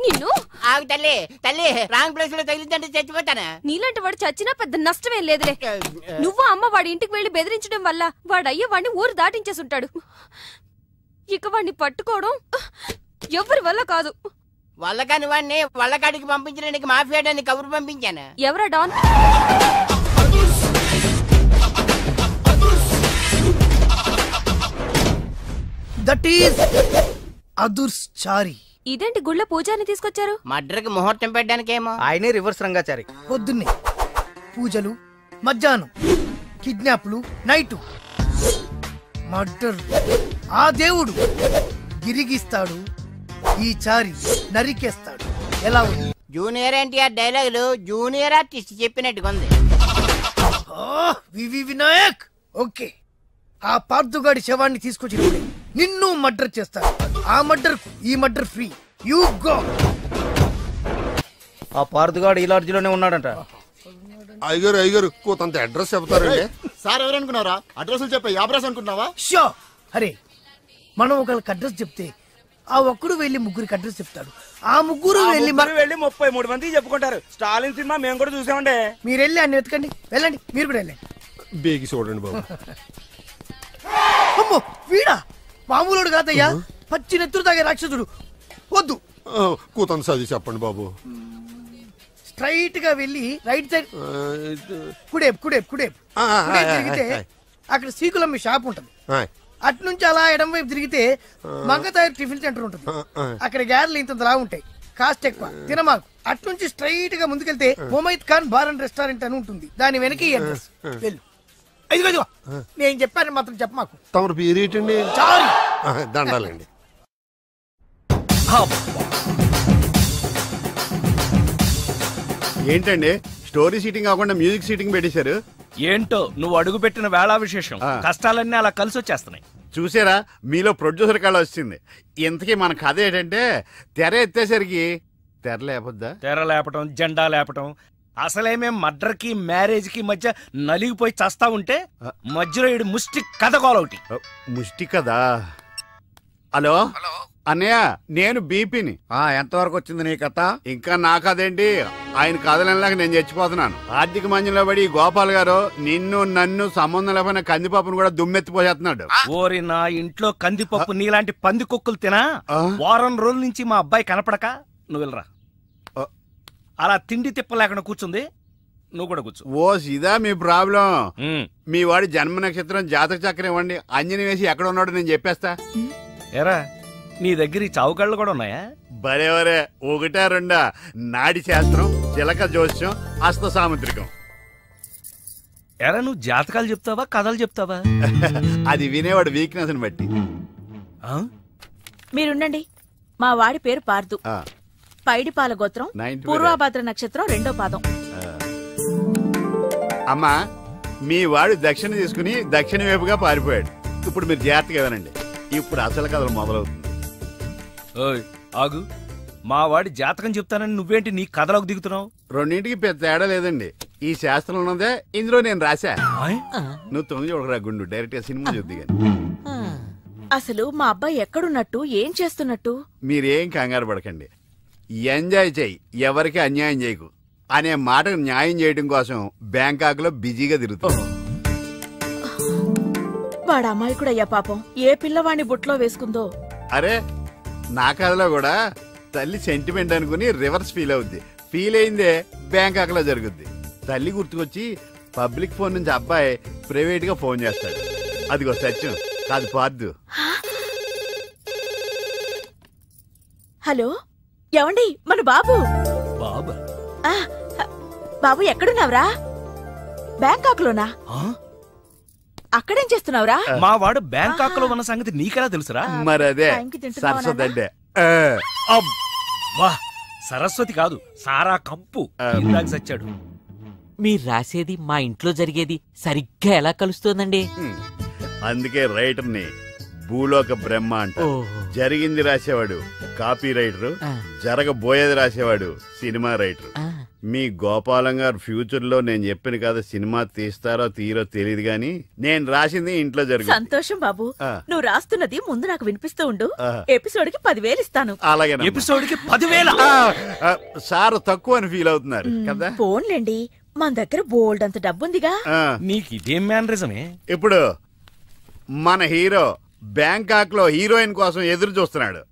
నిన్ను ఆగు తల్లి తల్లి రాంగ్ ప్లేస్ లో తగిలిందంటే చచ్చిపోతానా? నీలాంటి వాడు చచ్చినా పెద్ద నష్టమేం లేదులే. నువ్వు అమ్మ వాడి ఇంటికి వెళ్లి బెదిరించడం వల్ల వాడయ్య వాడిని ఊరు దాటించేసి ఉంటాడు. ఇక వాడిని పట్టుకోవడం ఎవరి వల్ల కాదు. వల్ల కాని వాడిని వల్లకాడికి పంపించడానికి మాఫియాడాన్ని కబురు పంపించాను. ఎవరా డాన్? That is అదుర్చారి. ఇదేంటి గుళ్ళ పూజాని తీసుకొచ్చారు? మర్డర్కి ముహూర్తం పెట్టడానికేమో. ఆయనే రివర్స్ రంగాచారి. పొద్దున్నే పూజలు, మధ్యాహ్నం కిడ్నాప్లు, నైటు మర్డర్. ఆ దేవుడు గిరిగిస్తాడు, ఈ చారి నరికేస్తాడు. ఎలా ఉంది? జూనియర్ ఎన్టీఆర్ డైలాగులు జూనియర్ ఆర్టిస్ట్ చెప్పినట్టుగా ఉంది. వినాయక్ ఓకే. ఆ పార్థుగాడి శవాన్ని తీసుకొచ్చినప్పుడే నిన్ను మర్డర్ చేస్తారు. ఆ మర్డర్ ఈ మర్డర్ ఫ్రీ. You go. ఆ పార్థుగాడు ఈ లాడ్జిలోనే ఉన్నాడంట. అయ్యగారు కొంత అడ్రస్ చెప్తారండి. సార్ ఎవరనుకున్నారా? అడ్రస్ చెప్పే యాబ్రాస్ అనుకుంటున్నావా? షో. అరే మనం ఒకరికి అడ్రస్ చెప్తే ఆ ఒక్కడు వెళ్ళి ముగ్గురికి అడ్రస్ చెప్తాడు. ఆ ముగ్గురు వెళ్ళి 33 మందికి చెప్పుకుంటారు. స్టాలిన్ సినిమా మేము కూడా చూసామండి. మీరు వెళ్ళి అన్ని వెతకండి. వెళ్ళండి, మీరు కూడా వెళ్ళండి. బేగి చూడండి బాబు. అమ్మో వీడా? మామూలుడు కాదయ్యా, పచ్చి నెత్తురు తాగే రాక్షసుడు. వద్దు, కూతంత చదివి చెప్పండి బాబు. స్ట్రైట్ గా వెళ్ళి రైట్ సైడ్ కుడేపు కుడేపు కుడేపు తిరిగితే అక్కడ శ్రీకులమ్మ షాప్ ఉంటది. అటు నుంచి అలా ఎడం వైపు తిరిగితే మంగతాయర్ టిఫిన్ సెంటర్ ఉంటుంది. అక్కడ గ్యారెలు ఇంత లా ఉంటాయి, కాస్ట్ ఎక్కువ, తినమాకు. అటు నుంచి స్ట్రైట్ గా ముందుకెళ్తే మొమైద్ ఖాన్ బార్ అండ్ రెస్టారెంట్ అని ఉంటుంది. దాని వెనక ఈ అడ్రస్. వెళ్ళు. ఇదిగో నేను చెప్పాను మాత్రం చెప్పమాకు. తమరు పేరేటండి? చారి. దండాలండి. ఏంటండి స్టోరీ సీటింగ్ కాకుండా మ్యూజిక్ సీటింగ్ పెట్టేశారు? ఏంటో నువ్వు అడుగు పెట్టిన వేళా విశేషం. కష్టాలన్నీ అలా కలిసి వచ్చేస్తున్నాయి. చూసారా, మీలో ప్రొడ్యూసర్ కళ వచ్చింది. ఇంతకీ మన కథ ఏంటంటే, తెర ఎత్తేసరికి తెర లేపొద్దా? తెర లేపటం, జెండా లేపటం. అసలేమేం మర్డర్ కి మ్యారేజ్ కి మధ్య నలిగిపోయి చస్తా ఉంటే మధ్యలో ఇడు ముష్టి కథ కోలొకటి. ముష్టి కదా? హలో అన్నయ్య, నేను బీపీని. ఎంతవరకు వచ్చింది నీ కథ? ఇంకా నా కథేంటి, ఆయన కథలలాగా నేను చచ్చిపోతున్నాను. ఆర్థిక మంజంలో పడి గోపాల్ గారు నిన్ను నన్ను సంబంధం లేకపోయినా కందిపప్పును కూడా దుమ్మెత్తిపోసేస్తున్నాడు. ఓరి నా ఇంట్లో కందిపప్పు నీలాంటి పంది కుక్కలు తినా వారం రోజుల నుంచి మా అబ్బాయి కనపడక నువ్వు వెళ్ళరా. అలా తిండి తిప్పలేకుండా కూర్చుంది, నువ్వు కూడా కూర్చో. ఓ ఇదా మీ ప్రాబ్లం? మీ వాడి జన్మ నక్షత్రం జాతక చక్రం ఇవ్వండి, అంజని వేసి ఎక్కడ ఉన్నాడో నేను చెప్పేస్తా. ఎరా నీ దగ్గర ఈ చావుకళ్ళు కూడా ఉన్నాయా? బరేవరే, ఒకటా రెండా? నాడి శాస్త్రం, చిలక జోస్యం, హస్త సాముద్రికం. ఎరా నువ్వు జాతకాలు చెప్తావా కథలు చెప్తావా? అది వినేవాడు వీక్నెస్ ని బట్టి. మీరుండండి. మా వాడి పేరు పార్దు, పైడిపాల గోత్రం, పూర్వభాద్ర నక్షత్రం 2వ పాదం. అమ్మా, మీ వాడు దక్షిణ తీసుకుని దక్షిణ వైపుగా పారిపోయాడు. ఇప్పుడు మీరు జాగ్రత్తగా వినండి, ఇప్పుడు అసలు కథలు మొదలవుతుంది. ఆగు, మా వాడి జాతకం చెప్తానని నువ్వేంటి నీ కథలోకి దిగుతున్నావు? రెండింటికి పెద్ద తేడా లేదండి. ఈ శాస్త్రం ఉన్నదే ఇందులో నేను రాశా. నువ్వు తొంగి చూడరా గుండు, డైరెక్ట్ గా సినిమా చూద్ది. అసలు మా అబ్బాయి ఎక్కడున్నట్టు, ఏం చేస్తున్నట్టు? మీరేం కంగారు పడకండి. ఎంజాయ్ చెయ్యి, ఎవరికి అన్యాయం చేయకు అనే మాటకు న్యాయం చేయడం కోసం బ్యాంకాక్ లో బిజీగా తిరుగుతాం. వాడు అమాయకుడయ్యా పాపం. ఏ పిల్లవాడిని బుట్లో వేసుకుందో. అరే, నా కథలో కూడా తల్లి సెంటిమెంట్ అనుకుని రివర్స్ ఫీల్ అవుద్ది. ఫీల్ అయిందే బ్యాంకాక్ లో జరుగుద్ది. తల్లి గుర్తుకొచ్చి పబ్లిక్ ఫోన్ నుంచి అబ్బాయి ప్రైవేట్ గా ఫోన్ చేస్తాడు. అదిగో సత్యం, కాదు పార్దు. హలో, ఏమండి? మన బాబు. బాబు ఎక్కడున్నావురా? బ్యాంకాక్ లోనా? అక్కడేం చేస్తున్నావురా? మా వాడు బ్యాంకాక్ లో ఉన్న సంగతి నీకెలా తెలుసురా? మరదే సరస్వతి. సరస్వతి కాదు, సారా కంపు. ఇందాక చచ్చాడు. మీరు రాసేది మా ఇంట్లో జరిగేది సరిగ్గా ఎలా కలుస్తోందండి? అందుకే రైటర్ ని భూలోక బ్రహ్మ అంట. జరిగింది రాసేవాడు కాపీ రైటర్, జరగబోయేది రాసేవాడు సినిమా రైటర్. మీ గోపాలం గారు ఫ్యూచర్ లో నేను చెప్పిన కదా సినిమా తీస్తారో తీరో తెలియదు గాని నేను రాసింది ఇంట్లో జరుగుతుంది. సంతోషం బాబు. నువ్వు రాస్తున్నది ముందు నాకు వినిపిస్తూ ఉండు. ఎపిసోడ్ కి 10,000 ఇస్తాను. అలాగే. ఎపిసోడ్ కి 10,000? సార్ తక్కువ అని ఫీల్ అవుతున్నారు కదా. పోన్లేండి, మన దగ్గర బోల్డ్ అంత డబ్బుందిగా. నీకు ఇదేం మేనరిజమే. ఇప్పుడు మన హీరో బ్యాంకాక్ లో హీరోయిన్ కోసం ఎదురు చూస్తున్నాడు.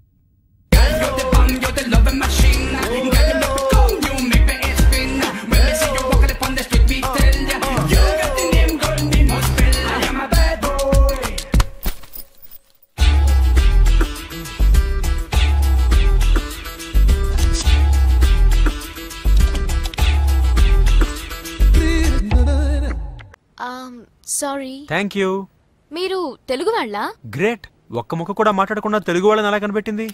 సారీ. Thank you. మీరు తెలుగు వాళ్ళ? గ్రేట్. ఒక్క ముక్క కూడా మాట్లాడకుండా తెలుగు వాళ్ళని ఎలా కనిపెట్టింది?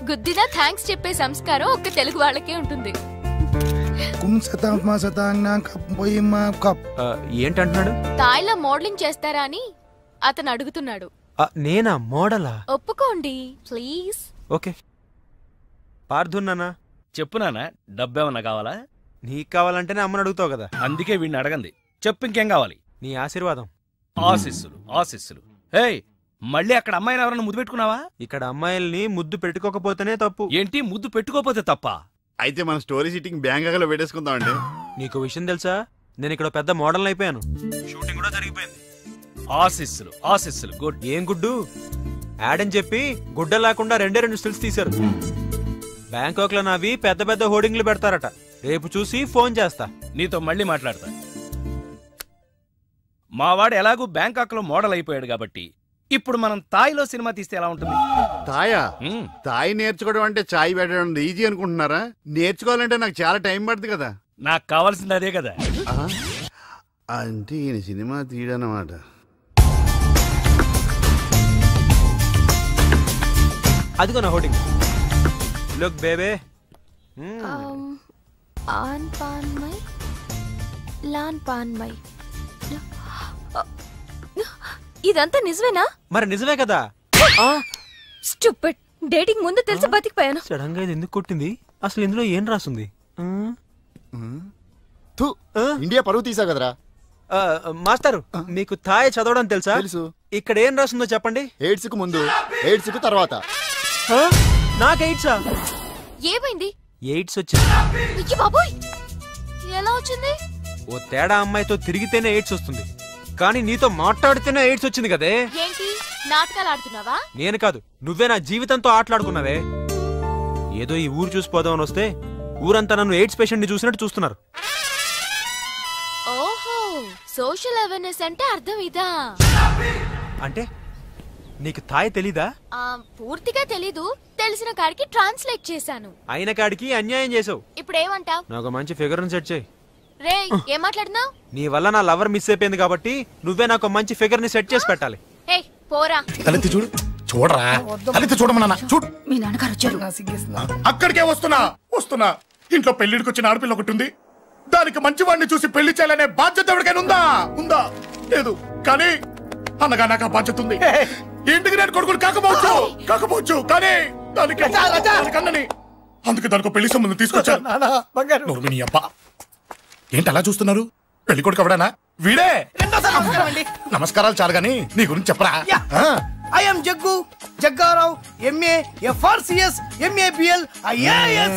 గుద్దినా థ్యాంక్స్ చెప్పే సంస్కారం ఒక్క తెలుగు వాళ్ళకే ఉంటుంది. ఏంటంటున్నాడు? తాయిలా మోడలింగ్ చేస్తారా అని అతను అడుగుతున్నాడు. నేనా మోడలా? ఒప్పుకోండి ప్లీజ్. ఓకే. పార్థున్నానా? చెప్పు నాన్న, డబ్బేమన్నా కావాలా? నీకు కావాలంటేనే అమ్మని అడుగుతావు కదా. అందుకే వీడిని అడగంది. చెప్పు, ఇంకేం కావాలి? నీ ఆశీర్వాదం. ఆశీస్సులు ఆశీస్సులు. హే, మళ్ళీ అక్కడ అమ్మాయిని ఎవరన్నా ముద్దు పెట్టుకున్నావా? ఇక్కడ అమ్మాయిల్ని ముద్దు పెట్టుకోకపోతేనే తప్పు. ఏంటి, ముద్దు పెట్టుకోకపోతే తప్ప? అయితే మన స్టోరీ సిట్టింగ్ బ్యాంకాక్ లో పెట్టేసుకుందామండి. నీకు విషయం తెలుసా, నేను ఇక్కడ పెద్ద మోడల్ అయిపోయాను. షూటింగ్ కూడా జరిగిపోయింది. ఆశీస్సులు ఆశీస్సులు. గుడ్. ఏం గుడ్డు? యాడ్ అని చెప్పి గుడ్డ లేకుండా 2 స్టిల్స్ తీశారు. బ్యాంకాక్ లో నావి పెద్ద పెద్ద హోర్డింగ్లు పెడతారట. రేపు చూసి ఫోన్ చేస్తా. నీతో మళ్ళీ మాట్లాడతా. మావాడు ఎలాగూ బ్యాంకాక్ లో మోడల్ అయిపోయాడు కాబట్టి ఇప్పుడు మనం తాయిలో సినిమా తీస్తే ఎలా ఉంటుంది? తాయా? తాయి నేర్చుకోవడం అంటే చాయ్ పెట్టడం ఈజీ అనుకుంటున్నారా? నేర్చుకోవాలంటే నాకు చాలా టైం పడుతుంది కదా. నాకు కావాల్సింది అదే కదా. అంటే ఈయన సినిమా తీయడన్నమాట. అదిగో నా హోర్డింగ్. Look babe. ఆన్ పాన్ మై లాన్ పాన్ మై. ఇదంతా నిజమేనా? మరి నిజమే కదా. స్టూపిడ్. డేటింగ్ ముందు తెలిసి బతికిపోయాను. సడన్ గా ఇది ఎందుకు కొట్టింది? అసలు ఇందులో ఏం రాసుంది? ఇండియా పరువు తీసా కదరా. మాస్టర్, మీకు థాయ్ చదవడం తెలుసా? తెలుసు. ఇక్కడ ఏం రాస్తుందో చెప్పండి. ఎయిడ్స్ కు ముందు, ఎయిడ్స్ కు తర్వాత. నాకు ఎయిడ్సా? ఏమైంది? ఎయిడ్స్ వచ్చింది. అయ్య బాబోయ్, ఎలా వచ్చింది? ఓ తేడా అమ్మాయితో తిరిగితేనే ఎయిడ్స్ వస్తుంది, కానీ నీతో మాట్లాడితేనే ఎయిడ్స్ వచ్చింది కదే. ఏంటి నాటకాలు ఆడుతున్నావా? నేను కాదు, నువ్వే నా జీవితంతో ఆటలాడుకున్నావే. ఏదో ఈ ఊరు చూసిపోదామని వస్తే ఊరంతా నన్ను ఎయిడ్స్ పేషెంట్ ని చూసినట్టు చూస్తున్నారు. ఓహో, సోషల్ అవేర్నెస్ అంటే అర్థం ఇదా? అంటే నీకు తాయ్ తెలీదా? పూర్తిగా తెలీదు. తెలిసిన కాడికి ట్రాన్స్లేట్ చేశాను. అయిన కాడికి అన్యాయం చేసావు. ఇప్పుడు ఏమంటావ్? నాకు మంచి ఫిగర్ సెట్ చేయి. రే, ఏం మాట్లాడుతున్నావు? నీ వల్ల నా లవర్ మిస్ అయిపోయింది కాబట్టి నువ్వే నాకు మంచి ఫిగర్ ని సెట్ చేసి పెట్టాలి. హే, పోరా. తలెత్తి చూడు. చూడరా, తలెత్తి చూడమన్నా. చూడు, మీ నాన్నగారు వచ్చారు. అక్కడికే వస్తున్నా. ఇంట్లో పెళ్లిడికి వచ్చిన ఆడపిల్ల ఒకటి ఉంది. దానికి మంచివాడిని చూసి పెళ్లి చేయాలనే బాధ్యత ఎవరికైనా ఉందా? లేదు. కానీ అనగా నాకు ఆ బాధ్యత ఉంది. ఇంటికి నేను కొడుకుని కాకపోవచ్చు కానీ దానికి అందుకే దానికి పెళ్లి సంబంధం తీసుకొచ్చాను. ఏంటి అలా చూస్తున్నారు? పెళ్లి కొడుకు ఎవడానా? వీడే. నమస్కారాలు చాలు గాని నీ గురించి చెప్పరా. I am Jaggu Jaggarao, MA FRCS, MABL, IAS.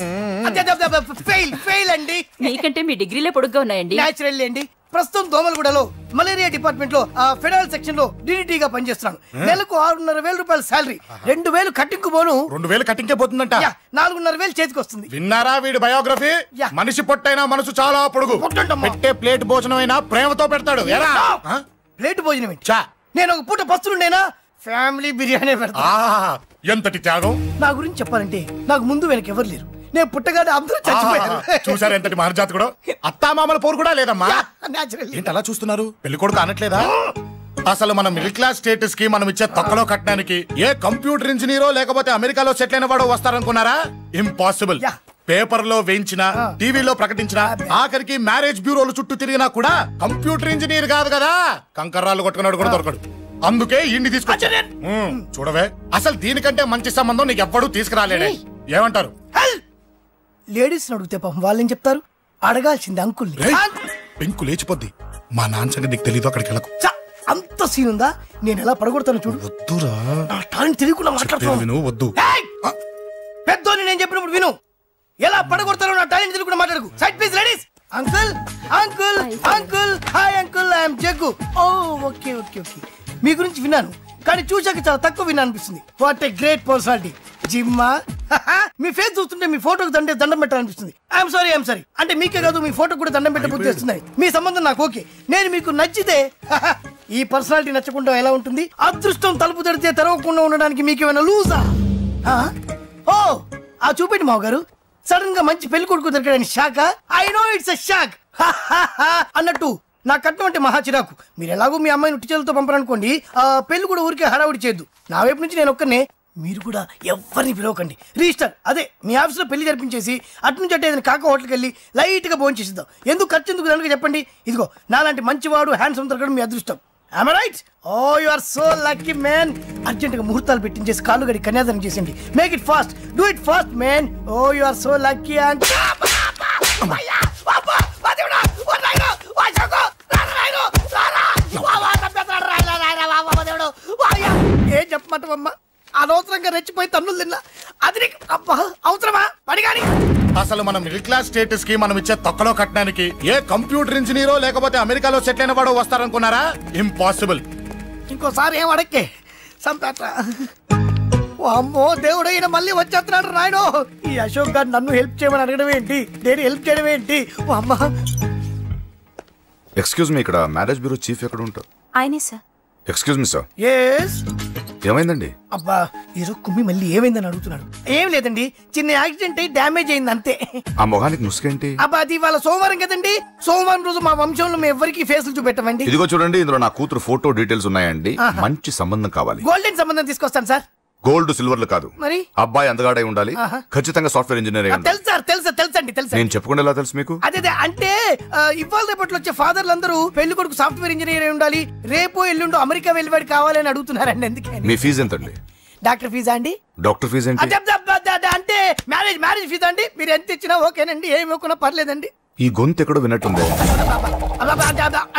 Fail అండి. నీకంటే మీ డిగ్రీలే పొడుగ్గా ఉన్నాయండి. న్యాచురల్ అండి. ప్రస్తుతం దోమలగూడలో మలేరియా డిపార్ట్మెంట్ లో ఫెడరల్ సెక్షన్ లో DDT గా పనిచేస్తున్నాను. నెలకు 6,500 రూపాయల సాలరీ, 2,000 కట్టింగ్ పోను. 2,000 కట్టింకే పోతుందంట. 4,500 చేతికి వస్తుంది. విన్నారా వీడి బయోగ్రఫీ? మనిషి పొట్టైనా మనసు చాలా పొడుగు. పెట్టే ప్లేట్ భోజనం అయినా ప్రేమతో పెడతాడు. ప్లేట్ భోజనం ఏంటి? నేను ఒక పూట పస్తులుండేనా? ఫ్యామిలీ బిర్యానీ పెడతా. ఎంతటి త్యాగం! నా గురించి చెప్పాలంటే నాకు ముందు వెనక ఎవరు లేరు. నేను పుట్టగానే అందరూ చచ్చిపోయారు. చూసారు ఎంతటి మహర్జాత్ కూడా. అత్తామామల పోరు కూడా లేదమ్మా. ఏంటి అలా చూస్తున్నారు? పెళ్లి కొడుకు అనట్లేదా? అసలు మన మిడిల్ క్లాస్ స్టేటస్ కి మనం ఇచ్చే తక్కువలో కట్టడానికి ఏ కంప్యూటర్ ఇంజనీరో లేకపోతే అమెరికాలో సెటిల్ అయిన వాడు వస్తారనుకున్నారా? ఇంపాసిబుల్. పేపర్ లో వేయించిన, టీవీలో ప్రకటించిన, ఆఖరికి మ్యారేజ్ బ్యూరోలు చుట్టూ తిరిగినా కూడా కంప్యూటర్ ఇంజనీర్ కాదు కదా, కంకర్రాలు కొట్టుకున్నాడు కూడా దొరకడు. అందుకే ఇండి తీసుకొచ్చా. చూడవే, అసలు దీనికంటే మంచి సంబంధం నీకు ఎవ్వడూ తీసుకురాలేడే. ఏమంటారు? లేడీస్ అడిగితే పాపం వాళ్ళేం చెప్తారు? అడగాల్సింది అంకుల్ని. పెంకు లేచిపోద్ది. మా నాన్న సంగతి నీకు తెలీదు, అక్కడికి వెళ్ళకు. అంత సీన్ ఉందా? నేను ఎలా పడగొడతాను చూడు. వద్దురా, నా టాలెంట్ తెలియకుండా మాట్లాడుతున్నాను. విను, వద్దు. పెద్దోని నేను చెప్పినప్పుడు విను. ఎలా పడగొడతారో నా టాలెంట్ తెలియకుండా మాట్లాడకు. Side please ladies. Uncle uncle uncle, hi uncle, I'm Jaggu. Oh okay okay okay. మీ గురించి విన్నాను, కానీ చూశాక చాలా తక్కువ విన్నా అనిపిస్తుంది. What a great personality. జిమ్మా, మీ ఫేస్ చూస్తుంటే మీ ఫోటోకి దండం పెట్టాలనిపిస్తుంది. ఐఎమ్ సారీ అంటే మీకే కాదు, మీ ఫోటో కూడా దండం పెట్టబుద్ధి వస్తున్నాయి. మీ సంబంధం నాకు ఓకే. నేను మీకు నచ్చితే ఈ పర్సనాలిటీ నచ్చకుండా ఎలా ఉంటుంది? అదృష్టం తలుపు తెరితే తెరవకుండా ఉండడానికి మీకేమైనా లూజా? ఓ ఆ చూపెట్టి మావ గారు, సడన్ గా మంచి పెళ్లి కొడుకు దొరికాడని shock. I know it's a shock అన్నట్టు నా కట్నం అంటే మహా చిరాకు. మీరు ఎలాగో మీ అమ్మాయిని ఉట్టి చేతులతో పంపరనుకోండి, పెళ్లి కూడా ఊరికే హడావుడి చేయొద్దు. నా వైపు నుంచి నేను ఒక్కనే, మీరు కూడా ఎవరిని పిలవకండి. రిజిస్టర్ అదే మీ ఆఫీస్లో పెళ్లి జరిపించేసి అటు నుంచి అంటే ఏదైనా కాక హోటల్కి వెళ్ళి లైట్ గా భోజనం చేసిద్దాం. ఎందుకు ఖర్చు ఎందుకు దానికి చెప్పండి. ఇదిగో నాలాంటి మంచివాడు హ్యాండ్సమ్ దొరకడం మీ అదృష్టం. Am I right? Oh, you are so lucky, man. Urgent గా ముహూర్తాలు పెట్టించేసి కాళ్ళు గడి కన్యాదానం చేసేయండి. Make it fast, do it fast, man. Oh you are so lucky. And ఏం చెప్పమంటావమ్మా? అనవసరంగా రెచ్చిపోయి తన్నులు తిన్నా. అది నీకు అబ్బా అవసరమా? పడిగాని అసలు మనం మిడిల్ క్లాస్ స్టేటస్ కి మనం ఇచ్చే తొక్కలో కట్టడానికి ఏ కంప్యూటర్ ఇంజనీరో లేకపోతే అమెరికాలో సెటిల్ అయిన వాడు వస్తారనుకున్నారా? ఇంపాసిబుల్. ఇంకోసారి ఏం అడక్కే సంపేట. అమ్మో దేవుడు, ఈయన మళ్ళీ వచ్చేస్తున్నాడు రాయడు. ఈ అశోక్ గారు నన్ను హెల్ప్ చేయమని అడగడం ఏంటి, నేను హెల్ప్ చేయడం ఏంటి? అమ్మా ఎక్స్క్యూజ్ మీ, ఇక్కడ మ్యారేజ్ బ్యూరో చీఫ్ ఎక్కడ ఉంటారు? ఆయనే sir. Excuse me sir. Yes. ఏమైందండి? అబ్బా ఈరోజు కుమ్మి మళ్ళీ ఏమైందని అడుగుతున్నాడు. ఏం లేదండి, చిన్న యాక్సిడెంట్ అయి డ్యామేజ్ అయింది అంతే. ఆ మొహానికి ముసుకేంటి? అబ్బా అది ఇవాళ సోమవారం కదండి. సోమవారం రోజు మా వంశంలో మేము ఎవరికి ఫేసులు చూపెట్టమండి. ఇదిగో చూడండి, ఇందులో నా కూతురు ఫోటో డీటెయిల్స్ ఉన్నాయండి. మంచి సంబంధం కావాలి. గోల్డెన్ సంబంధం తీసుకొస్తాను సార్. గోల్డ్ సిల్వర్లు కాదు, మరి అబ్బాయి అందగాడై ఉండాలి. ఖచ్చితంగా సాఫ్ట్వేర్ ఇంజనీర్. తెలుసండి. నేను చెప్పకుండా ఎలా తెలుసు మీకు? అదే అంటే ఇవాళ రేపట్లో వచ్చే ఫాదర్లు అందరూ పెళ్లి కొడుకు సాఫ్ట్వేర్ ఇంజనీర్ అయి ఉండాలి, రేపు ఎల్లుండో అమెరికా వెళ్ళివాడు కావాలని అడుగుతున్నారండి. ఎందుకని? మీ ఫీజు ఎంతండి? డాక్టర్ ఫీజా అండి? డాక్టర్ ఫీజు ఏంటి? అంటే మ్యారేజ్ ఫీజా అండి. మీరు ఎంత ఇచ్చినా ఓకేనండి, ఏమి ఇవ్వకున్నా పర్లేదండి. ఈ గొంతు ఎక్కడో విన్నట్టుంది.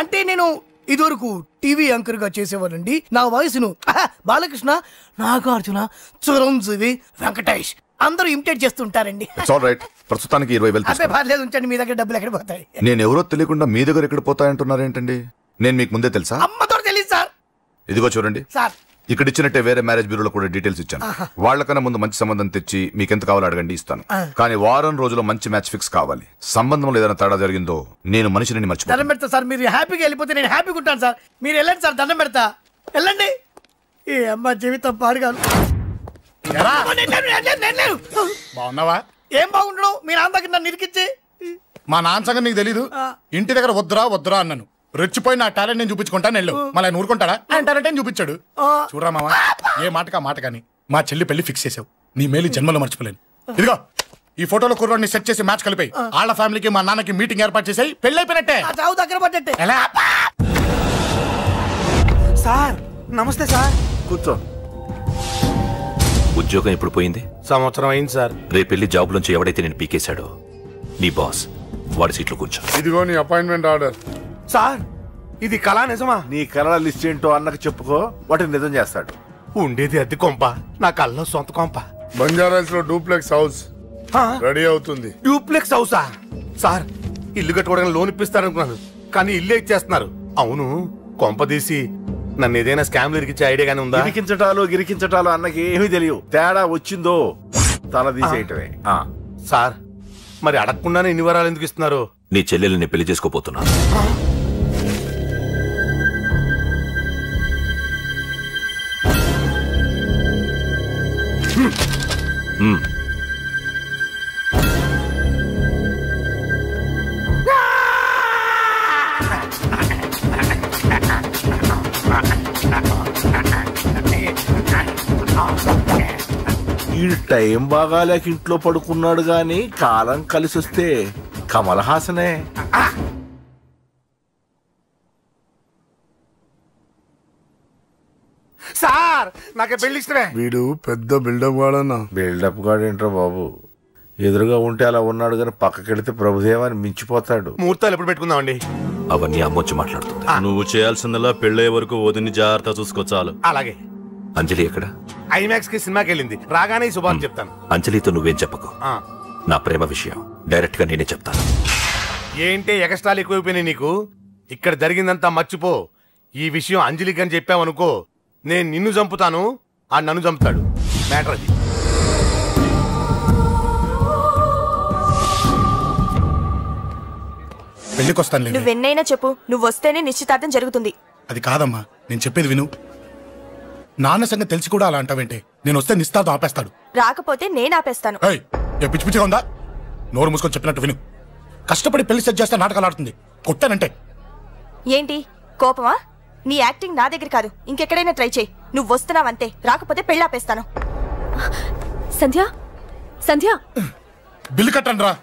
అంటే నేను ఇదివరకు టీవీ యాంకర్ గా చేసేవాడండి. నా వయసును బాలకృష్ణ, నాగార్జున, చిరంజీవి, వెంకటేష్ అందరూ ఇమిటేట్ చేస్తుంటారండి. ప్రస్తుతానికి 20,000. పర్లేదు ఉంచండి, మీ దగ్గర డబ్బులు ఎక్కడ పోతాయి? నేను ఎవరో తెలియకుండా మీ దగ్గర ఎక్కడ పోతాయంటున్నారేంటండి? నేను మీకు ముందే తెలుసా? అమ్మతో తెలియదు సార్. ఇదిగో చూడండి సార్, ఇక్కడ ఇచ్చినట్టే వేరే మ్యారేజ్ బ్యూరోలో కూడా డీటెయిల్స్ ఇచ్చాను. వాళ్ళకన్నా ముందు మంచి సంబంధం తెచ్చి మీకు ఎంత కావాలో అడగండి, ఇస్తాను. కానీ వారం రోజుల్లో మంచి మ్యాచ్ ఫిక్స్ కావాలి. సంబంధంలో ఏదైనా తేడా జరిగిందో నేను మనిషిని మర్చిపోతాను. దండం పెడతా సార్. మీరు హ్యాపీగా వెళ్ళిపోతే నేను హ్యాపీగా ఉంటాను సార్. మీరు వెళ్ళండి సార్, దండం పెడతా. వెళ్ళండి. ఈ అమ్మ జీవితం పాడుగాను. బాగున్నావా? ఏం బాగుండడం? మీ నాన్న దగ్గర నన్ను ఇరికిచ్చి. మా నాన్న సంగతి నీకు తెలీదు. ఇంటి దగ్గర వద్దురా అన్నాను. రెచ్చిపోయి నా టాలెంట్ నేను చూపించుకుంటాను. వెళ్ళు. మళ్ళీ ఆయన ఊరుకుంటాడా? ఆయన టాలెంట్ చూపించాడు. చూడరా మావా, ఏ మాటకా మాట కానీ మా చెల్లి పెళ్లి ఫిక్స్ చేసావు. నీ మేలు జన్మలో మర్చిపోలేను. ఇదిగో ఈ ఫోటోలో కుర్రాడిని సెట్ చేసి మ్యాచ్ కలిపాయి. వాళ్ళ ఫ్యామిలీకి మా నాన్నకి మీటింగ్ ఏర్పాటు చేసాయి. పెళ్లి అయిపోయినట్టే. దగ్గర పడ్డట్టే. సార్ నమస్తే సార్. కూర్చో. ఉద్యోగం ఎప్పుడు పోయింది? సంవత్సరం అయింది సార్. రేపెళ్ళి జాబ్ నుంచి ఎవడైతే నేను పీకేశాడో నీ బాస్, వాడి సీట్లో కూర్చో. ఇదిగో నీ అపాయింట్మెంట్ ఆర్డర్. సార్ ఇది కళా నిజమా? నీ కళల లిస్ట్ ఏంటో అన్నకు చెప్పుకో, వాటిని నిజం చేస్తాడు. ఉండేది అద్దె కొంప, నా కళ్ళలో సొంత కొంప. బంజారాస్ లో డూప్లెక్స్ హౌస్ రెడీ అవుతుంది. డూప్లెక్స్ హౌసా? సార్ ఇల్లు కట్టుకోవడానికి లోన్ ఇప్పిస్తారనుకున్నాను, కానీ ఇల్లే ఇచ్చేస్తున్నారు. అవును, కొంప తీసి నన్ను ఏదైనా స్కామ్ ఇరికించే ఐడియా గానీ ఉందా? గిరికించటాలు అన్నకి ఏమీ తెలియవు. తేడా వచ్చిందో తల తీసేయటమే. సార్ మరి అడగకుండానే ఇన్ని వరాలు ఎందుకు ఇస్తున్నారు? నీ చెల్లెల్ని పెళ్లి చేసుకోపోతున్నా. ఈ టైం బాగాలేక ఇంట్లో పడుకున్నాడు గాని కాలం కలిసి వస్తే కమల్ హాసనే. సార్ నాకే పెళ్లి ఇష్టమే. వీడు పెద్ద బిల్డప్ గాడన్నా. బిల్డప్ గాడు ఏంట్రా బాబు, ఎదురుగా ఉంటే అలా ఉన్నాడు కానీ పక్కకెడితే ప్రభుదేవాన్ని మించిపోతాడు. ముహూర్తాలు ఎప్పుడు పెట్టుకుందామండి? అవన్నీ అమ్మొచ్చి మాట్లాడుతుంది. నువ్వు చేయాల్సిందలా పెళ్ళే వరకు వదిని జాగ్రత్త చూసుకో చాలు. అలాగే. అంజలి ఎక్కడ? ఐమాక్స్ కి సినిమాకి వెళ్ళింది. రాగానే శుభాన్ని చెప్తాను. అంజలితో నువ్వేం చెప్పకు. నా ప్రేమ విషయం డైరెక్ట్ గా నేనే చెప్తాను. ఏంటి ఎక్స్ట్రాలు ఎక్కువైపోయినాయి నీకు? ఇక్కడ జరిగిందంతా మర్చిపో. ఈ విషయం అంజలికి అని చెప్పావనుకో, నేను నిన్ను చంపుతాను, ఆ నన్ను చంపుతాడు. మ్యాటర్ అది. పెళ్లికొస్తాను. నువ్వెన్నైనా చెప్పు, నువ్వు వస్తేనే నిశ్చితార్థం జరుగుతుంది. అది కాదమ్మా, నేను చెప్పేది విను. నాన్న సంగతి తెలిసి కూడా అలా అంటావేంటే? నేను వస్తే నిశ్చితార్థం ఆపేస్తాడు. రాకపోతే నేను ఆపేస్తాను. పిచ్చి పిచ్చిగా ఉందా? నోరు మూసుకొని చెప్పినట్టు విను. కష్టపడి పెళ్లి సెట్ చేస్తే నాటకాలు ఆడుతుంది. కొట్టానంటే ఏంటి కోపమా? నీ యాక్టింగ్ నా దగ్గర కాదు, ఇంకెక్కడైనా ట్రై చేయి. నువ్వు వస్తున్నావంతే, రాకపోతే పెళ్లి ఆపేస్తాను. సంధ్య, సంధ్య, బిల్లు కట్టండి రా.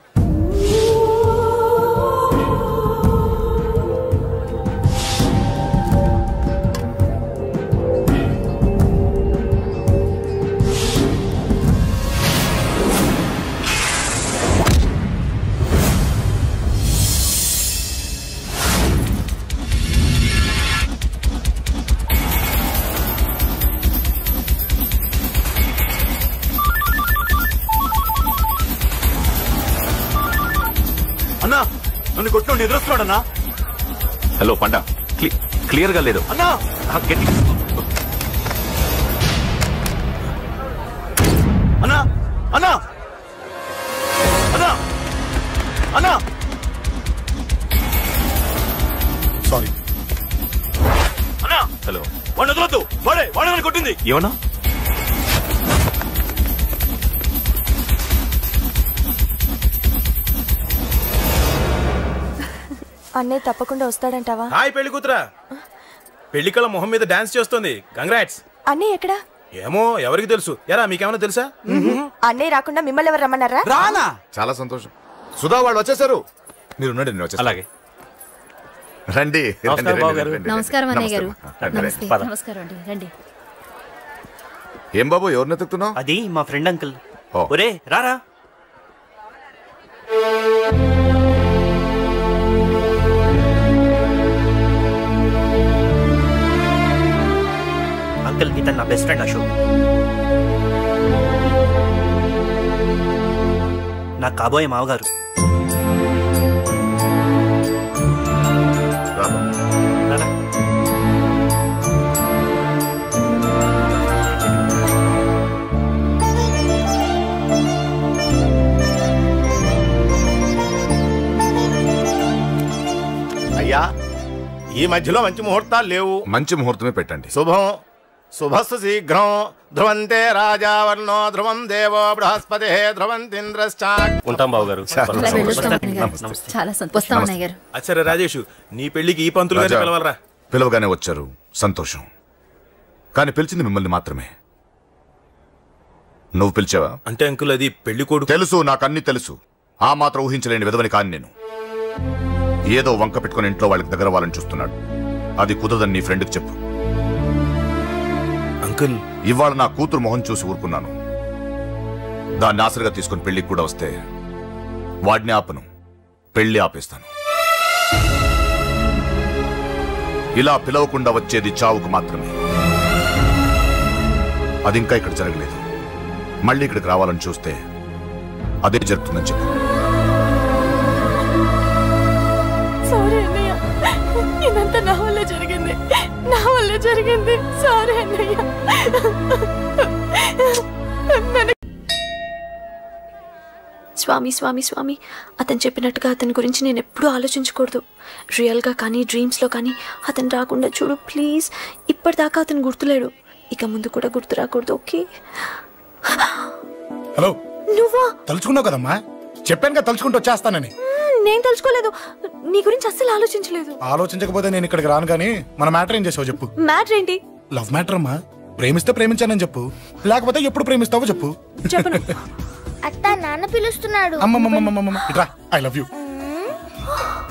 అన్నా నన్ను కొట్టిన ఎదురొస్తున్నాడన్నా. హలో పండా, క్లియర్ గా లేదు అన్నా. గట్టి అన్నా, అన్నా, అన్నా, అన్నా. సారీ అన్నా. హలో, వాడిని వదలొద్దు. వాడే నన్ను కొట్టింది. ఏమన్నా? అన్నయ్య తప్పకుండా వస్తాడంటావా? హాయ్ పెళ్లి కూతురా. పెళ్లి కళ మొహం మీద డాన్స్ చేస్తుంది. కంగ్రాట్స్. అన్నయ్య ఎక్కడా? ఏమో, ఎవరికి తెలుసు. ఎరా మీకేమైనా తెలుసా? అన్నయ్య రాకుండా మిమ్మల్ని ఎవరు రమ్మన్నారా? రానా? చాలా సంతోషం. సుధా వాళ్ళు వచ్చేసారు. మీరు ఉండండి, నేను వచ్చేస్తాను. అలాగే. రండి. నమస్కారం అన్నయ్య గారు. నమస్కారం అండి, రండి. ఏం బాబు, ఎవరిని ఎత్తుకుతున్నావు? అది మా ఫ్రెండ్ అంకుల్. ఒరే రారా. అంకుల్, ఇతను నా బెస్ట్ ఫ్రెండ్ అశోక్. నా కాబోయే మావగారు. అయ్యా, ఈ మధ్యలో మంచి ముహూర్తాలు లేవు. మంచి ముహూర్తమే పెట్టండి. శుభం శుభస్సు శీఘ్రం. ధ్రువంతే రాజావర్ణో ధ్రువం దేవో బృహస్పతి ధ్రువంతింద్రశ్చ. ఉంటాం బాబు గారు. చాలా సంతోషం అన్నయ్య గారు. అచ్చరే రాజేష్, నీ పెళ్లికి ఈ పంతులు గారిని పిలవాలరా. పిలవగానే వచ్చారు, సంతోషం. కానీ పిలిచింది మిమ్మల్ని మాత్రమే. నువ్వు పిలిచావా? అంటే అంకుల్, అది పెళ్లి కొడుకు. తెలుసు, నాకు అన్ని తెలుసు. ఆ మాత్రం ఊహించలేని విధవని కాని నేను. ఏదో వంక పెట్టుకుని ఇంట్లో వాళ్ళకి దగ్గర వాళ్ళని చూస్తున్నాడు. అది కుదరదని నీ ఫ్రెండ్కి చెప్పు. అంకుల్, ఇవాళ నా కూతురు మొహం చూసి ఊరుకున్నాను. దాన్ని ఆసరిగా తీసుకుని పెళ్లికి కూడా వస్తే వాడిని ఆపను, పెళ్లి ఆపేస్తాను. ఇలా పిలవకుండా వచ్చేది చావుకు మాత్రమే. అది ఇంకా ఇక్కడ జరగలేదు. మళ్ళీ ఇక్కడికి రావాలని చూస్తే అదే జరుగుతుందని చెప్పు. సారీ అన్నయ్య, ఇదంతా నా వల్ల జరిగింది. నా వల్ల జరిగింది. సారీ అన్నయ్య. స్వామి స్వామి స్వామి, అతను చెప్పినట్టుగా అతని గురించి నేను ఎప్పుడూ ఆలోచించకూడదు. రియల్గా కానీ డ్రీమ్స్లో కానీ అతను రాకుండా చూడు ప్లీజ్. ఇప్పటిదాకా అతను గుర్తులేడు, ఇక ముందు కూడా గుర్తు రాకూడదు. ఓకే. హలో, నువ్వా? తలుచుకున్నావు కదమ్మా, చెప్పాను కదా తలుచుకుంటూ వచ్చేస్తానని. నేను తలుచుకోలేదు, నీ గురించి అస్సలు ఆలోచించలేదు. ఆలోచించకపోతే నేను ఇక్కడికి రాను. కానీ మన మ్యాటర్ ఏం చేసావు చెప్పు. మ్యాటర్ ఏంటి? లవ్ మ్యాటర్ అమ్మా. ప్రేమిస్తే ప్రేమించానని చెప్పు, లేకపోతే ఎప్పుడు ప్రేమిస్తావో చెప్పు. చెప్పను. అత్త, నాన్న పిలుస్తున్నాడు. అమ్మమ్మమ్మమ్మమ్మ, ఇట్రా. I love you.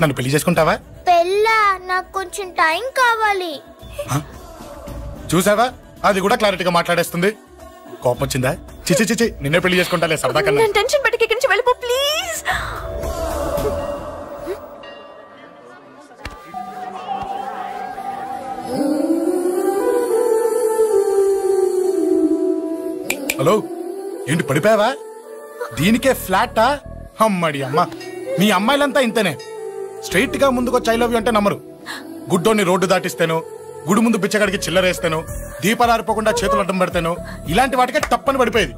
నన్ను పెళ్లి చేసుకుంటావా? పెళ్ళా? నాకు కొంచెం టైం కావాలి. చూసావా, అది కూడా క్లారిటీగా మాట్లాడేస్తుంది. కోపం వచ్చిందా? చిచి చిచి, నిన్నే పెళ్లి చేసుకుంటాలే సరదా కన్నా. టెన్షన్ పెట్టి ఇక్కడి నుంచి వెళ్ళిపో ప్లీజ్. హలో, ఏంటి పడిపోయావా? దీనికే ఫ్లాటా? అమ్మడి అమ్మ, మీ అమ్మాయిలంతా ఇంతనే. స్ట్రైట్ గా ముందుకొచ్చి ఐ లవ్ యూ అంటే నమ్మరు. గుడ్డోని రోడ్డు దాటిస్తాను, గుడి ముందు బిచ్చగాడికి చిల్లరేస్తాను, దీపాలు ఆరిపోకుండా చేతులు అడ్డం పెడతాను, ఇలాంటి వాటికే తప్పని పడిపోయేది.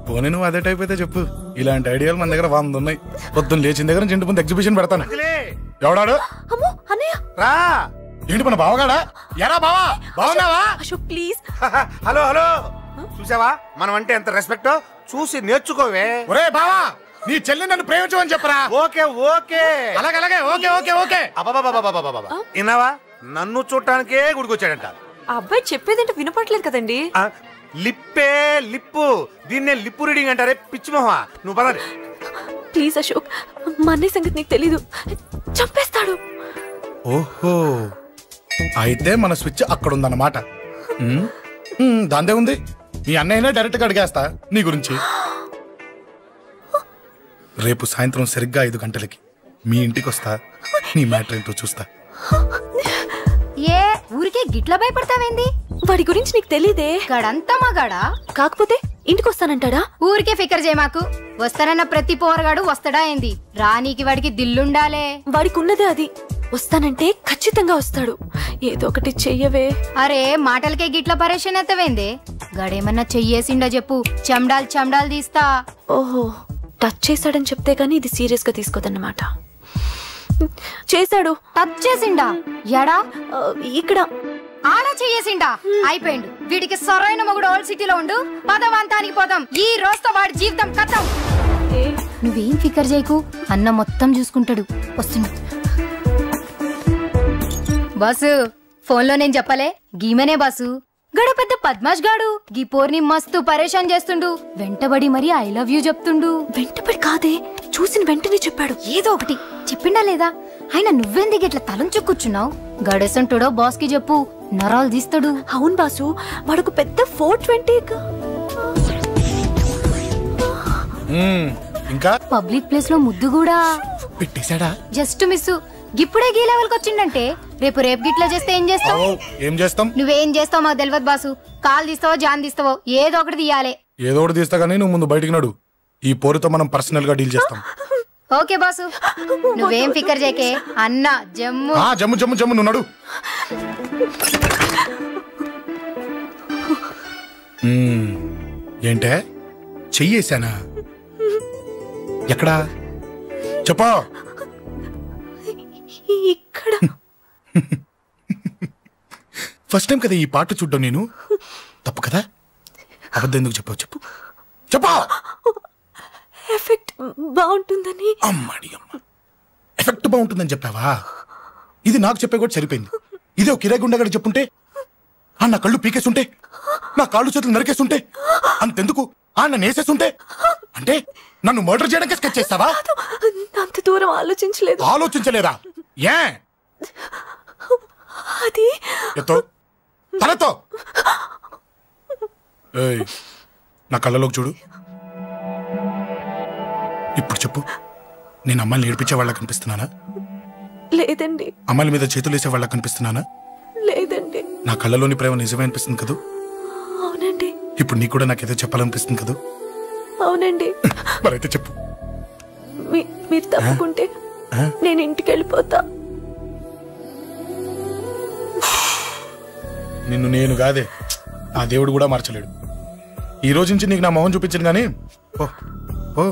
పోనీ నువ్వు అదే టైప్ అయితే చెప్పు, ఇలాంటి ఐడియాలు మన దగ్గర 100 ఉన్నాయి. పొద్దున్న లేచిన దగ్గర ఇంటి ముందు ఎగ్జిబిషన్ పెడతాను. ఎవడాడు? రా. ఏంటి మన బావగాడా? ఎరా బావా, బావున్నావా? అశోక్ ప్లీజ్. హలో హలో, చూసావా మనం అంటే ఎంత రెస్పెక్ట్? చూసి నేర్చుకోవే. ఒరే బావా, నీ చెల్లి నన్ను ప్రేమించమని చెప్పరా. ఓకే ఓకే, అలాగే ఓకే ఓకే ఓకే. విన్నావా? నన్ను చూడటానికే గుడికొచ్చాడంట. ఆ అబ్బాయి చెప్పేదంటే వినపడలేదు కదండి. లిప్పే లిప్పు, దీన్నే లిప్పు రీడింగ్ అంటారే పిచ్చి మొహ. నువ్వు పదండి ప్లీజ్ అశోక్, మా అన్నయ్య సంగతి నీకు తెలీదు, చంపేస్తాడు. ఓహో, అయితే మన స్విచ్ అక్కడ ఉందన్నమాట. దాందే ఉంది, మీ అన్నయ్యనే డైరెక్ట్ గా అడిగేస్తా నీ గురించి. రేపు సాయంత్రం సరిగ్గా 5 గంటలకి మీ ఇంటికి వస్తా, నీ మ్యాటర్ ఏంటో చూస్తా. ఏ ఊరికే గిట్ల భయపడతావేంది? వాడి గురించి నీకు తెలీదే. గడంతా మగాడా? కాకపోతే ఇంటికి వస్తానంటాడా? ఊరికే ఫికర్ చేయమాకు. వస్తానన్న ప్రతి పోరగాడు వస్తాడా ఏంది? రానీకి వాడికి దిల్లుండాలే. వాడికి ఉన్నదే అది. వస్తానంటే ఖచ్చితంగా వస్తాడు. ఏదో ఒకటి చెయ్యవే. అరే మాటలకే గిట్ల పరేషన్ ఎత్తవేంది? గడేమన్నా చెయ్యేసిండో చెప్పు, చెమ్డాల్ తీస్తా. ఓహో, టచ్ చేశాడని చెప్తే గానీ ఇది సీరియస్ గా తీసుకోదన్నమాట. చేశాడు. టచ్ చేసిండా? ఎడా? ఇక్కడ. ఆడా చెయ్యేసిండా? అయిపోయిండు. వీడికి సరైన మొగుడు ఓల్డ్ సిటీలో ఉండు. పదవంతానికి పోదాం. ఈ రోజుతో వాడి జీవితం కథం. నువ్వేం ఫికర్ చేయకు, అన్న మొత్తం చూసుకుంటాడు. వస్తుండు. బాసు, ఫోన్లో నేను చెప్పలే, గీమనే బాసు. గడు పెద్ద పద్మాష్ గాడు. గీ పోర్ని మస్తు పరేషాన్ చేస్తుండు. వెంటబడి మరి ఐ లవ్ యూ చెప్తుండు. వెంటబడి కాదే, చూసిన వెంటనే చెప్పాడు. ఏదో ఒకటి చెప్పిండా లేదా? ఆయన నువ్వెందుకు ఇట్లా తలంచు కూర్చున్నావు? గడేసంటుడో బాస్ కి చెప్పు, నరాలు తీస్తాడు. అవును బాసు, వాడుకు పెద్ద 420. ఇంకా పబ్లిక్ ప్లేస్ లో ముద్దు కూడా పెట్టేశాడా? Just miss. ఇప్పుడే గీ లెవెల్ కి వచ్చిండంటే రేపు గిట్లా చేస్తే ఏం చేస్తావు? ఏం చేస్తాం? నువ్వేం చేస్తావు మాకు తెలియదు బాసు. కాల్ తీస్తావో జాన్ తీస్తావో ఏదో ఒకటి తీయాలి. ఏదో ఒకటి తీస్తా గానీ నువ్వు ముందు బయటికి నడు. ఈ పోరుతో మనం పర్సనల్ గా డీల్ చేస్తాం. ఓకే బాసు, నువ్వేం ఫికర్ చేయకే. అన్న జమ్ము జమ్ము జమ్ము జమ్ము, నువ్వు నడు. ఏంటే చెయ్యేశానా? ఎక్కడా చెప్పా? ఇక్కడ. ఫస్ట్ టైం కదా ఈ పాట చూడ్డం నేను. తప్పు కదా? అబద్ధం ఎందుకు చెప్పావు? చెప్పు చెప్పా. ఎఫెక్ట్ బాగుంటుందని. అమ్మడి అమ్మ, ఎఫెక్ట్ బాగుంటుందని చెప్పావా? ఇది నాకు చెప్పే కూడా సరిపోయింది. ఇదే ఒక కిరాయి గుండెగాడు చెప్పుంటే, నా కళ్ళు పీకేస్తుంటే, నా కాళ్ళు చేతులు నరికేస్తుంటే, అంతెందుకు నన్ను వేసేస్తుంటే, అంటే నన్ను మర్డర్ చేయడానికి స్కెచ్ చేస్తావా? అంత దూరం ఆలోచించలేదు. ఆలోచించలేదా? ఏ అది ఎత్తో తలతో. నా కళ్ళలోకి చూడు. ఇప్పుడు చెప్పు, నేను అమ్మాయిని ఏడిపించే వాళ్ళ కనిపిస్తున్నానా? లేదండి. అమ్మాయిల మీద చేతులు వేసే వాళ్ళ కనిపిస్తున్నానా? లేదండి. నా కళ్ళలోని ప్రేమ నిజమే అనిపిస్తుంది కదూ? అవునండి. ఇప్పుడు నీకు కూడా నాకేదో చెప్పాలనిపిస్తుంది కదూ? అవునండి. మరైతే చెప్పు. మీరు తప్పుకుంటే నేను ఇంటికి వెళ్ళిపోతా. నిన్ను నేను కాదే, ఆ దేవుడు కూడా మార్చలేడు. ఈ రోజు నుంచి నీకు నా మొహం చూపించను గానీ ఓ ఓ.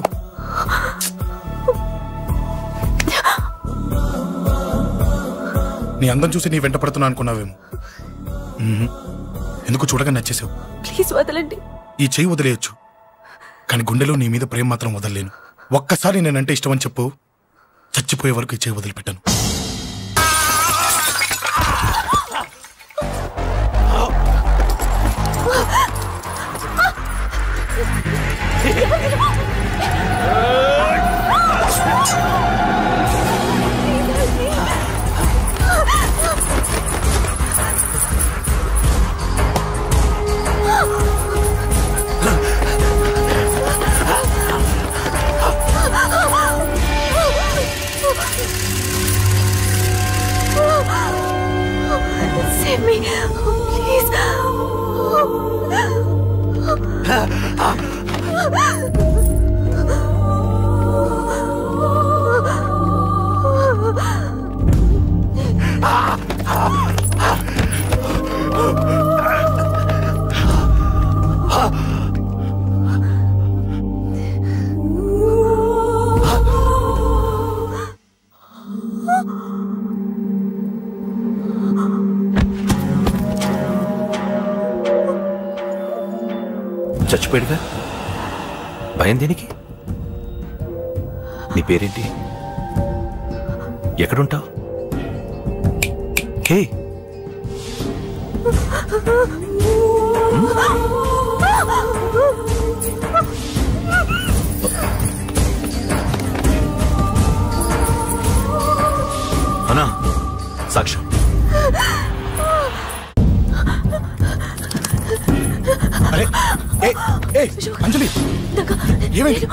నీ అందం చూసి నీ వెంట పడుతున్నా అనుకున్నావేమో. ఎందుకు చూడగా నచ్చేసావు. ప్లీజ్ వదలండి. ఈ చెయ్యి వదిలేయచ్చు, కానీ గుండెలో నీ మీద ప్రేమ మాత్రం వదలలేను. ఒక్కసారి నేనంటే ఇష్టమని చెప్పు, చచ్చిపోయే వరకు ఈ చెయ్యి వదిలిపెట్టాను. చచ్చిపోయాడుగా, భయం దేనికి? నీ పేరేంటి? ఎక్కడుంటావు? హే, అన్నా సాక్ష్యం. అంజలి ఏమైంది?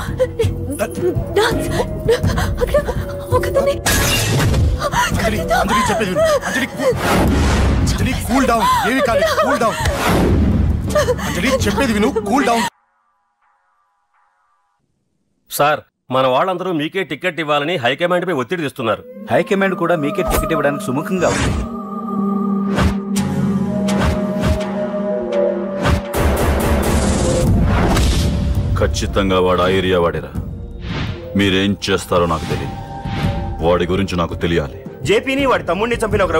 అంజలి చెప్పేది విను. అంజలి కూల్ డౌన్. ఏమి కాలేదు, కూల్ డౌన్. అంజలి చెప్పేది విను, కూల్ డౌన్. సార్, మన వాళ్ళందరూ మీకే టికెట్ ఇవ్వాలని హైకమాండ్ పై ఒత్తిడి తెస్తున్నారు. హైకమాండ్ కూడా మీకే టికెట్ ఇవ్వడానికి సుముఖంగా ఉంది. ఖచ్చితంగా వాడు ఆ ఏరియా వాడేరా. మీరేం చేస్తారో నాకు తెలియదు, వాడి గురించి నాకు తెలియాలి. జేపీని వాడి తమ్ముడిని చంపిన ఒక